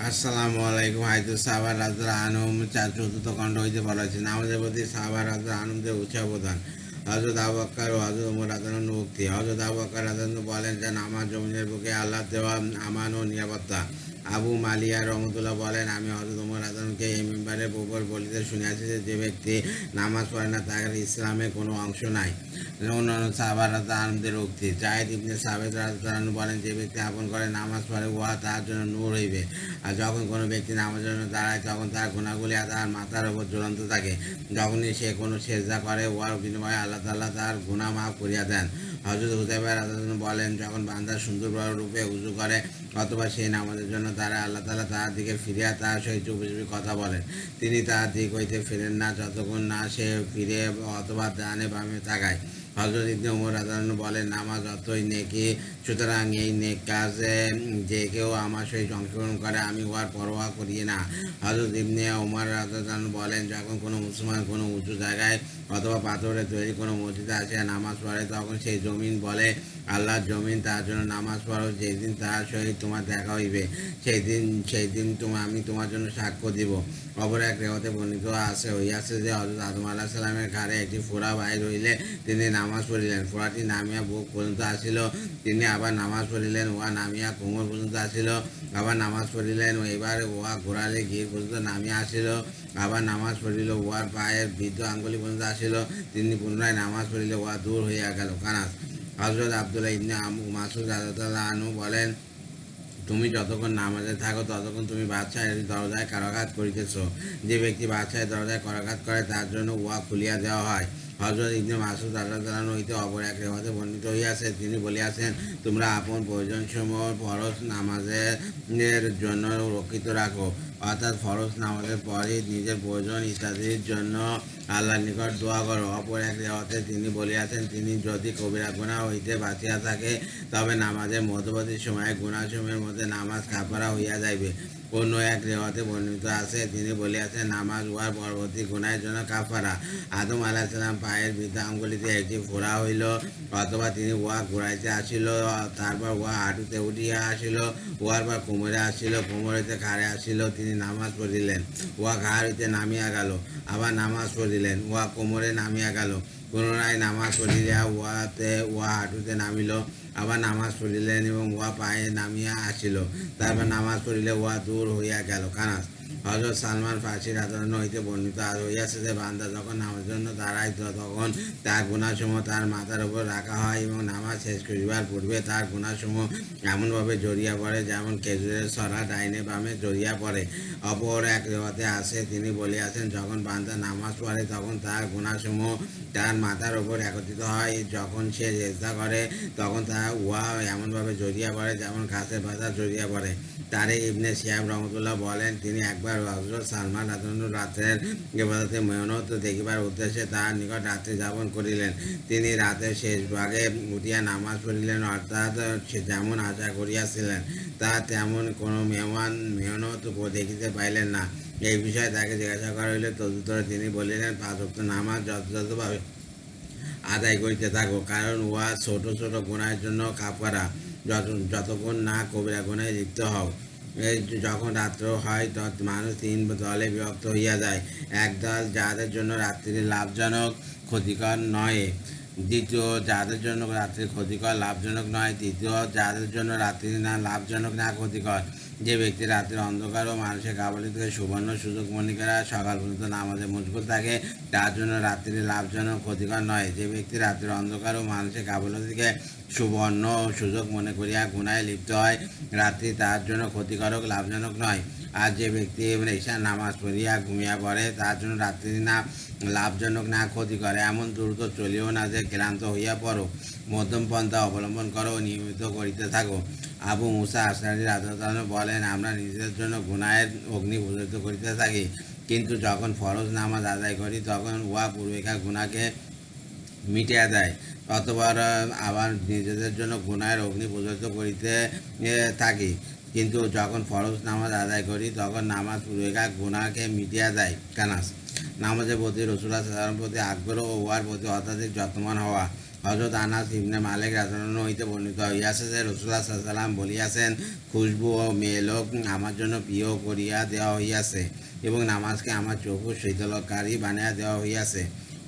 আসসালামু আলাইকুম। হয়তো সাহাবা রাদিয়াল্লাহু আনহুম চতুর্থ খণ্ড হইতে বলা হয়েছে, নামাজের প্রতি সাহাবা রাদিয়াল্লাহু আনহুমদের উৎসাহ প্রদান। হযরত আবু বকর ও হযরত ওমর রাদিয়াল্লাহু আনহু উক্তি। হযরত আবু বকর রাদিয়াল্লাহু আনহু বলেন যে নামাজ জমিনের বুকে আল্লাহর দেওয়া আমান ও নিরাপত্তা। আবু মালিয়া রহমতুল্লাহ বলেন, আমি হযরত ওমর রাদিয়াল্লাহু আনহুকে এই মিম্বারের উপর বলিতে শুনিয়াছি যে ব্যক্তি নামাজ পড়ে না তার ইসলামে কোনো অংশ নাই। অন্যান্য সাহাবা রাদিয়াল্লাহু আনহুদের উক্তি। জায়েদ ইবনে সাবিত রাদিয়াল্লাহু আনহু বলেন, যে ব্যক্তি আপন করে নামাজ পড়ে উহা তার জন্য নূর হইবে। আর যখন কোনো ব্যক্তি নামাজের জন্য দাঁড়ায় তখন তার গুণাগুলি তার মাথার উপর ঝুলন্ত থাকে। যখনই সে কোনো সেজদা করে উহার বিনিময়ে আল্লাহ তাআলা তার গুনাহ মাফ করিয়া দেন। হযরত হুযায়ফা রাদিয়াল্লাহু আনহু বলেন, যখন বান্দা সুন্দর রূপে উযু করে অথবা সেই নামাজের জন্য দাঁড়ায়, আল্লাহ তাআলা তাহার দিকে ফিরিয়া তাহার সহিত চুপি চুপি কথা বলেন। তিনি তাহার দিক হইতে ফিরেন না যতক্ষণ না সে ফিরে অথবা ডানে বামে তাকায়। হযরত ইবনে ওমর রাদিয়াল্লাহু আনহু বলেন, নামাজ অতই নেকি, সুতরাং এই নেক কাজে যে কেউ আমার সহিত অংশগ্রহণ করে আমি উহার পরোয়া করি না। হযরত ইবনে ওমর রাদিয়াল্লাহু আনহু বলেন, যখন কোনো মুসলমান কোনো উঁচু জায়গায় অথবা পাথরে তৈরি কোনো মসজিদে আসিয়া নামাজ পড়ে তখন সেই জমিন বলে, আল্লাহর জমিন, তার জন্য নামাজ পড়ো। যেদিন তাহার সহিত তোমার দেখা হইবে সেই দিন আমি তোমার জন্য সাক্ষ্য দিব। অপর এক রেওয়াতে বর্ণিত হইয়াছে যে হযরত আদম আলাইহিস সালামের ঘাড়ে একটি ফোঁড়া বাহির হইলে তিনি নামাজ পড়িলেন। ফোঁড়াটি নামিয়া বুক পর্যন্ত আসিল, তিনি আবার নামাজ পড়িলেন। উহা নামিয়া কোমর পর্যন্ত আসিল, আবার নামাজ পড়িলেন। এবার উহা ঘোরালে গির পর্যন্ত নামিয়া আসিল, আবার নামাজ পড়িল। উহার পায়ের বৃদ্ধ আঙ্গুলি পর্যন্ত আসিল, তিনি পুনরায় নামাজ পড়িলে উহা দূর হইয়া গেল। কানাস। হযরত আব্দুল্লাহ ইবনে মাসউদ রাদিয়াল্লাহু আনহু বলেন, তুমি যতক্ষণ নামাজে থাকো ততক্ষণ তুমি বাদশাহের দরজায় কারাঘাত করিতেছ। যে ব্যক্তি বাদশাহের দরজায় কারাঘাত করে তার জন্য উহা খুলিয়া দেওয়া হয়। হযরত ইবনে মাসউদ রাদিয়াল্লাহু আনহু হইতে অপর এক রেওয়াতে বর্ণিত হইয়াছে, তিনি বলিয়াছেন, তোমরা আপন প্রয়োজনসমূহ ফরজ নামাজের জন্য রক্ষিত রাখো, অর্থাৎ ফরজ নামাজের পরই নিজের প্রয়োজন ইত্যাদির জন্য আল্লাহর নিকট দোয়া করো। অপর এক রেওয়াতে তিনি বলিয়াছেন, তিনি যদি কবিরা গুনাহ হইতে বাঁচিয়া থাকে তবে নামাজের মধ্যবর্তী সময়ে গুনাহসমূহের মধ্যে নামাজ কাফারা হইয়া যাইবে। অন্য এক রেওয়াতে বর্ণিত আছে, তিনি বলিয়াছেন, নামাজ উহার পরবর্তী গুনাহের জন্য কাফারা। আদম আলাইহিস সালাম পায়ের বৃদ্ধ আঙ্গুলিতে একটি ফোঁড়া হইল, অথবা তিনি উহা ঘুরাইতে আসিল, তারপর উহা হাঁটুতে উঠিয়া আসিল, উহার পর কোমরে আসিল, কোমর হইতে ঘাড়ে আসিল, তিনি নামাজ পড়িলেন। উহা ঘাড় হইতে নামিয়া গেল, আবার নামাজ পড়িলেন। উহা কোমরে নামিয়া গেল, পুনরায় নামাজ পড়িয়া উহা হাঁটুতে নামিল, আবার নামাজ পড়িলেন এবং উহা পায়ে নামিয়া আসিল, তারপর নামাজ পড়িলে উহা দূর হইয়া গেল। কানাস। হযরত সালমান ফার্সি রাদিয়াল্লাহু আনহু হইতে বর্ণিত হইয়াছে যে বান্দা যখন নামাজের জন্য দাঁড়ায় তখন তার গুনাহসমূহ তার মাথার উপর রাখা হয় এবং নামাজ শেষ করিবার পূর্বে তার গুনাহসমূহ এমনভাবে জড়িয়া পড়ে যেমন খেজুরের ছড়া ডাইনে বামে জড়িয়া পড়ে। অপর এক রেওয়াতে আছে, তিনি বলিয়াছেন, যখন বান্দা নামাজ পড়ে তখন তার গুনাহসমূহ তার মাথার উপর একত্রিত হয়। যখন সে সেজদা করে তখন উহা এমনভাবে জড়িয়া পড়ে যেমন ঘাসের পাতা জড়িয়া পড়ে। তারিক ইবনে শিহাব রহমতুল্লাহ বলেন, তিনি একবার হযরত সালমান রাদিয়াল্লাহু আনহু রাতের ইবাদতে মেহনত দেখিবার উদ্দেশ্যে তাহার নিকট রাত্রি যাপন করিলেন। তিনি রাতের শেষ ভাগে উঠিয়া নামাজ পড়িলেন, অর্থাৎ সে যেমন আশা করিয়াছিলেন তা তেমন কোনো মেহনত দেখিতে পাইলেন না। এই বিষয়ে তাকে জিজ্ঞাসা করা হইলে তদুত্তরে তিনি বলিলেন, 5 ওয়াক্ত নামাজ যথাযথভাবে আদায় করিতে থাকো, কারণ উহা ছোট ছোট গুনাহের জন্য কাফারা, যতক্ষণ না কবিরা গুনাহে লিপ্ত হও। এই যখন রাত্র হয় তখন মানুষ 3 দলে বিভক্ত হইয়া যায়। এক দল যাদের জন্য রাত্রি লাভজনক ক্ষতিকর নয়, দ্বিতীয় যাদের জন্য রাত্রি ক্ষতিকর লাভজনক নয়, তৃতীয় যাদের জন্য রাত্রি না লাভজনক না ক্ষতিকর। যে ব্যক্তি রাত্রির অন্ধকার ও মানুষের গাফিলতি থেকে সুবর্ণ সুযোগ মনিকেরা সকাল পর্যন্ত নামাজে মশগুল থাকে তার জন্য রাত্রি লাভজনক ক্ষতিকর নয়। যে ব্যক্তি রাত্রির অন্ধকার ও মানুষের গাফিলতি থেকে সুবর্ণ সুযোগ মনে করিয়া গুনাহে লিপ্ত হয় রাত্রি তার জন্য ক্ষতিকারক লাভজনক নয়। আর যে ব্যক্তি ঈশার নামাজ পড়িয়া ঘুমিয়া পড়ে তার জন্য রাত্রি না লাভজনক না ক্ষতিকর। এমন দ্রুত চলিও না যে ক্লান্ত হইয়া পড়ো, মধ্যম পন্থা অবলম্বন করো ও নিয়মিত করিতে থাকো। আবু মুসা আশআরী রাদিয়াল্লাহু আনহু বলেন, আমরা নিজেদের জন্য গুনাহের অগ্নি প্রজ্বলিত করিতে থাকি, কিন্তু যখন ফরজ নামাজ আদায় করি তখন উহা পূর্বেকার গুনাহকে মিটিয়া দেয়। অতঃপর আবার নিজেদের জন্য গুনাহের অগ্নি প্রজ্বলিত করিতে থাকি, কিন্তু যখন ফরজ নামাজ আদায় করি তখন নামাজ পূর্বেকার গুনাহকে মিটিয়া দেয়। কানাস। নামাজের প্রতি রাসূলুল্লাহ সাল্লাল্লাহু আলাইহি ওয়াসাল্লামের প্রতি আগ্রহ ও উহার প্রতি অত্যাধিক যত্নবান হওয়া। হযরত আনাস ইবনে মালিক রাদিয়াল্লাহু হইতে বর্ণিত হইয়াছে যে রাসূলুল্লাহ সাল্লাল্লাহু আলাইহি ওয়াসাল্লাম বলিয়াছেন, খুশবু ও মেলক আমার জন্য প্রিয় করিয়া দেওয়া হইয়াছে এবং নামাজকে আমার চক্ষু শীতলকারী বানিয়া দেওয়া হইয়াছে।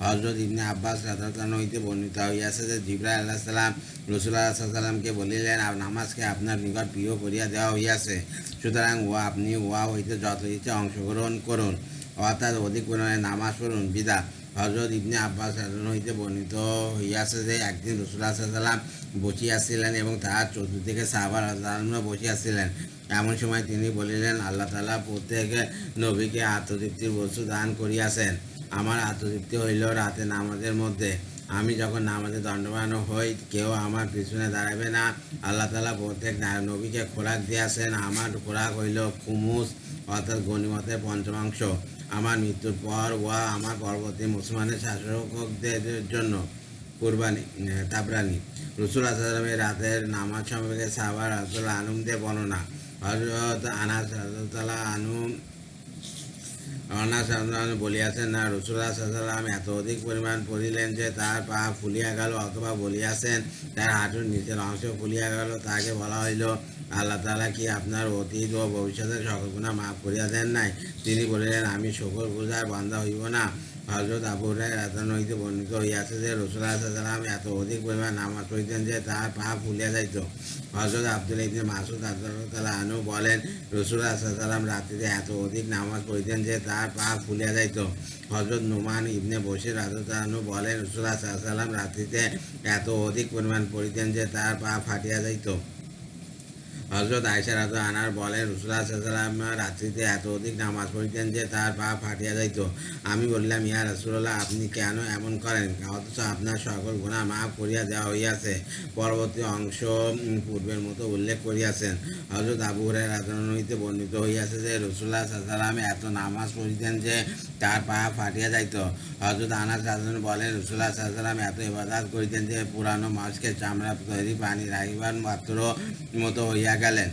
হযরত ইবনে আব্বাস রাদিয়াল্লাহু আনহু হইতে বর্ণিত হইয়াছে যে জিবরাইল আলাইহিস সালাম রাসূলুল্লাহ সাল্লাল্লাহু আলাইহি ওয়াসাল্লামকে বলিলেন, নামাজকে আপনার নিকট প্রিয় করিয়া দেওয়া হইয়াছে, সুতরাং আপনি উহা হইতে যত ইচ্ছা অংশগ্রহণ করুন, অর্থাৎ অধিক পরিমাণে নামাজ পড়ুন। বিদা হযরত ইবনে আব্বাস রাদিয়াল্লাহু হইতে বর্ণিত হইয়াছে যে একদিন রাসূলুল্লাহ সাল্লাল্লাহু আলাইহি ওয়াসাল্লাম বসিয়াছিলেন এবং তাহার চতুর্দিকে সাহাবা রাদিয়াল্লাহু বসিয়াছিলেন। এমন সময় তিনি বলিলেন, আল্লাহ তাআলা প্রত্যেক নবীকে আত্মতৃপ্তির বস্তু দান করিয়াছেন। আমার আত্মতৃপ্তি হইল রাতে নামাজের মধ্যে। আমি যখন নামাজে দণ্ডবান হই, কেউ আমার পিছনে দাঁড়াবে না। আল্লাহ তাআলা প্রত্যেক নবীকে খোরাক দিয়াছেন। আমার খোরাক হইল খুমুস, অর্থাৎ গনিমতের পঞ্চমাংশ। আমার মৃত্যুর পর ওয়া আমার পরবর্তী মুসলমানের শাসকদের জন্য কুরবানি। তাবরানি। রাসূলুল্লাহ সাল্লাল্লাহু আলাইহি ওয়াসাল্লামের রাতের নামাজ সম্পর্কে সাহাবা রাদিয়াল্লাহু আনহুদের বর্ণনা। হযরত আনাস রাদিয়াল্লাহু আনহু বলিয়াছেন, না রাসূলুল্লাহ সাল্লাল্লাহু আলাইহি ওয়াসাল্লাম এত অধিক পরিমাণ পড়িলেন যে তার পা ফুলিয়া গেল, অথবা বলিয়াছেন তার হাঁটুর নিচের অংশ ফুলিয়া গেল। তাকে বলা হইল, আল্লাহ তাআলা কি আপনার অতীত ও ভবিষ্যতের সকল গুনাহ মাফ করিয়া দেন নাই? তিনি বলিলেন, আমি শুকরগুজার বান্দা হইব না? হযরত আবু হুরায়রা রাদিয়াল্লাহু হইতে বর্ণিত হইয়াছে যে রাসূলুল্লাহ সাল্লাল্লাহু আলাইহি ওয়াসাল্লাম এত অধিক পরিমাণ নামাজ পড়িতেন যে তার পা ফুলিয়া যাইত। হযরত আব্দুল্লাহ ইবনে মাসউদ রাদিয়াল্লাহু আনহু বলেন, রাসূলুল্লাহ সাল্লাল্লাহু আলাইহি ওয়াসাল্লাম রাত্রিতে এত অধিক নামাজ পড়িতেন যে তার পা ফুলিয়া যাইত। হযরত নুমান ইবনে বশীর রাদিয়াল্লাহু আনহু বলেন, রাসূলুল্লাহ সাল্লাল্লাহু আলাইহি ওয়াসাল্লাম রাত্রিতে এত অধিক পরিমাণ পড়িতেন যে তার পা ফাটিয়া যাইত। হযরত আয়েশা রাদিয়াল্লাহু আনহা বলেন, রাসূলুল্লাহ সাল্লাল্লাহু আলাইহি ওয়াসাল্লাম রাত্রিতে এত অধিক নামাজ পড়িতেন যে তার পা ফাটিয়া যাইত। আমি বললাম, ইয়া রাসূলুল্লাহ, আপনি কেন এমন করেন? অথচ আপনার সকল গুনাহ মাফ করিয়া দেওয়া হইয়াছে। পরবর্তী অংশ পূর্বের মতো উল্লেখ করিয়াছেন। হযরত আবু হুরায়রা রাদিয়াল্লাহু আনহু হইতে বর্ণিত হইয়াছে যে রাসূলুল্লাহ সাল্লাল্লাহু আলাইহি ওয়াসাল্লাম এত নামাজ পড়িতেন যে তার পা ফাটিয়া যাইত। হযরত আনাস রাদিয়াল্লাহু আনহু বলেন, রাসূলুল্লাহ সাল্লাল্লাহু আলাইহি ওয়াসাল্লাম এত ইবাদত করিতেন যে পুরানো মাছকে চামড়া তৈরি পানি রাখিবার মাত্র মতো হইয়া গেলেন।